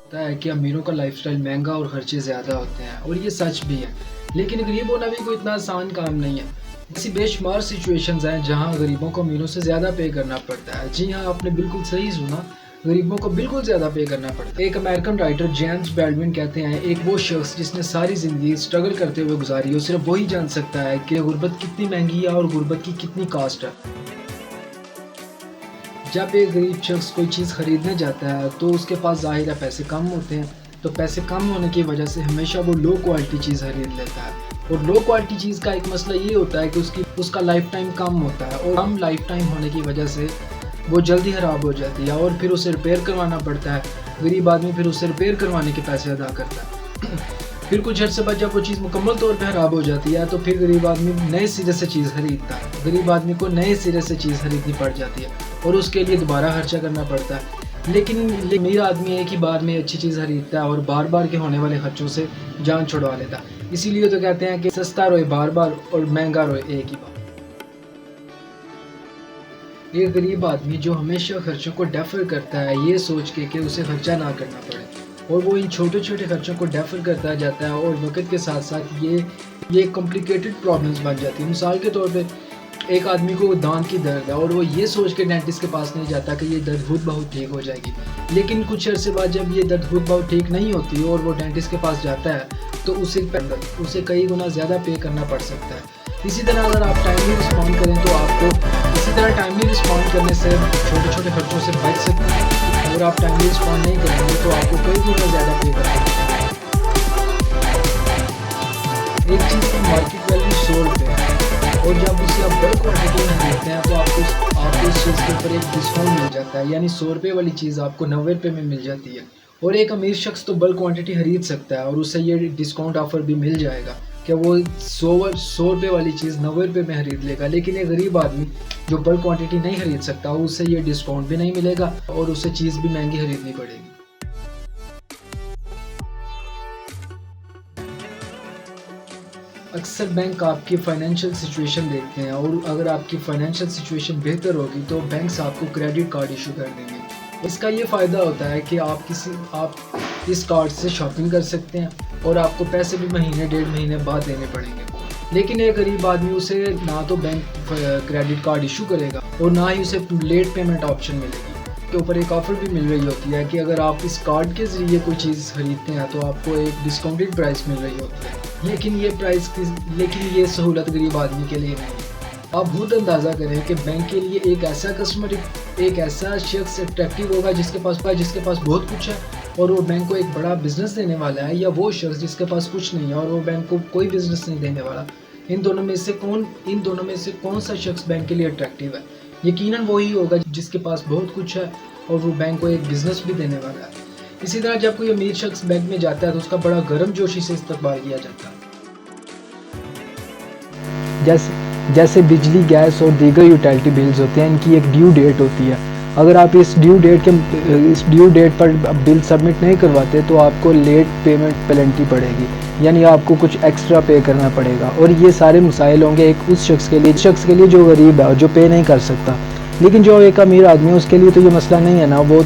होता है कि अमीरों का लाइफस्टाइल महंगा और खर्चे ज़्यादा होते हैं, और ये सच भी है। लेकिन गरीब होना भी कोई इतना आसान काम नहीं है। ऐसी बेशुमार सिचुएशंस हैं जहां गरीबों को अमीरों से ज़्यादा पे करना पड़ता है। जी हाँ, आपने बिल्कुल सही सुना, गरीबों को बिल्कुल ज़्यादा पे करना पड़ता है। एक अमेरिकन राइटर जेम्स बैल्डविन कहते हैं, एक वो शख्स जिसने सारी ज़िंदगी स्ट्रगल करते हुए गुजारी हो, सिर्फ वही जान सकता है कि गुर्बत कितनी महंगी है और गुर्बत की कितनी कास्ट है। जब एक गरीब शख्स कोई चीज़ खरीदने जाता है तो उसके पास ज़ाहिर है पैसे कम होते हैं, तो पैसे कम होने की वजह से हमेशा वो लो क्वालिटी चीज़ खरीद लेता है। और लो क्वालिटी चीज़ का एक मसला ये होता है कि उसका लाइफ टाइम कम होता है, और कम लाइफ टाइम होने की वजह से वो जल्दी ख़राब हो जाती है और फिर उसे रिपेयर करवाना पड़ता है। गरीब आदमी फिर उसे रिपेयर करवाने के पैसे अदा करता है। फिर कुछ अर्से बाद जब वो चीज़ मुकम्मल तौर पे ख़राब हो जाती है तो फिर गरीब आदमी नए सिरे से चीज़ खरीदता है। गरीब आदमी को नए सिरे से चीज़ खरीदनी पड़ जाती है और उसके लिए दोबारा खर्चा करना पड़ता है। लेकिन अमीर आदमी एक ही बार में अच्छी चीज़ खरीदता है और बार बार के होने वाले खर्चों से जान छुड़वा लेता है। इसीलिए तो कहते हैं कि सस्ता रोए बार बार और महंगा रोए एक ही बार। एक गरीब आदमी जो हमेशा खर्चों को डेफर करता है ये सोच के कि उसे खर्चा ना करना पड़े, और वो इन छोटे छोटे खर्चों को डेफर करता जाता है, और वक्त के साथ साथ ये कॉम्प्लिकेटेड प्रॉब्लम्स बन जाती है। मिसाल के तौर पे एक आदमी को दांत की दर्द है और वो ये सोच के डेंटिस्ट के पास नहीं जाता कि ये दर्द खुद बहुत ठीक हो जाएगी, लेकिन कुछ अर्से बाद जब ये दर्द खुद बहुत ठीक नहीं होती और वो डेंटिस्ट के पास जाता है तो उसे कई गुना ज़्यादा पे करना पड़ सकता है। इसी तरह अगर आप टाइमली रिस्पॉन्ड करें तो टाइमली रिस्पॉन्ड करने से छोटे छोटे खर्चों से बच सकते हैं। अगर आप टाइमली रिस्पॉन्ड नहीं करेंगे तो आपको कई गुना ज़्यादा पे करना पड़ेगा। एक चीज़ की मार्केट वैल्यू 100 रुपये है, और जब उसे आप बल्क क्वान्टिटी में खरीदते हैं तो आपको इस चीज़ के ऊपर एक डिस्काउंट मिल जाता है, यानी 100 रुपये वाली चीज़ आपको 90 रुपये में मिल जाती है। और एक अमीर शख्स तो बल्क क्वांटिटी खरीद सकता है और उसे ये डिस्काउंट ऑफर भी मिल जाएगा कि वो 100 रुपये वाली चीज़ 90 रुपये में खरीद लेगा। लेकिन एक गरीब आदमी जो बल्क क्वांटिटी नहीं खरीद सकता उसे ये डिस्काउंट भी नहीं मिलेगा और उसे चीज़ भी महंगी खरीदनी पड़ेगी। अक्सर बैंक आपकी फाइनेंशियल सिचुएशन देखते हैं, और अगर आपकी फाइनेंशियल सिचुएशन बेहतर होगी तो बैंक्स आपको क्रेडिट कार्ड इशू कर देंगे। इसका ये फ़ायदा होता है कि आप इस कार्ड से शॉपिंग कर सकते हैं और आपको पैसे भी महीने 1.5 महीने बाद देने पड़ेंगे। लेकिन एक गरीब आदमी उसे ना तो बैंक क्रेडिट कार्ड इशू करेगा और ना ही उसे लेट पेमेंट ऑप्शन मिलेगी। के ऊपर एक ऑफ़र भी मिल रही होती है कि अगर आप इस कार्ड के ज़रिए कोई चीज़ खरीदते हैं तो आपको एक डिस्काउंटेड प्राइस मिल रही होती है। लेकिन ये सहूलत गरीब आदमी के लिए नहीं है। आप खुद अंदाज़ा करें कि बैंक के लिए एक ऐसा शख्स अट्रैक्टिव होगा जिसके पास बहुत कुछ है और वो बैंक को एक बड़ा बिजनेस देने वाला है, या वो शख्स जिसके पास कुछ नहीं है और वो बैंक को कोई बिजनेस नहीं देने वाला। इन दोनों में से कौन सा शख्स बैंक के लिए अट्रैक्टिव है? यकीनन वही होगा जिसके पास बहुत कुछ है और वो बैंक को एक बिजनेस भी देने वाला है। इसी तरह जब कोई अमीर शख्स बैंक में जाता है तो उसका बड़ा गर्मजोशी से इस्तकबाल किया जाता है। जैसे बिजली, गैस और दीगर यूटिलिटी बिल्स होते हैं, इनकी एक ड्यू डेट होती है। अगर आप इस ड्यू डेट पर बिल सबमिट नहीं करवाते तो आपको लेट पेमेंट पेनल्टी पड़ेगी, यानी आपको कुछ एक्स्ट्रा पे करना पड़ेगा। और ये सारे मसाइल होंगे एक उस शख्स के लिए जो गरीब है और जो पे नहीं कर सकता। लेकिन जो एक अमीर आदमी है उसके लिए तो ये मसला नहीं है ना, वो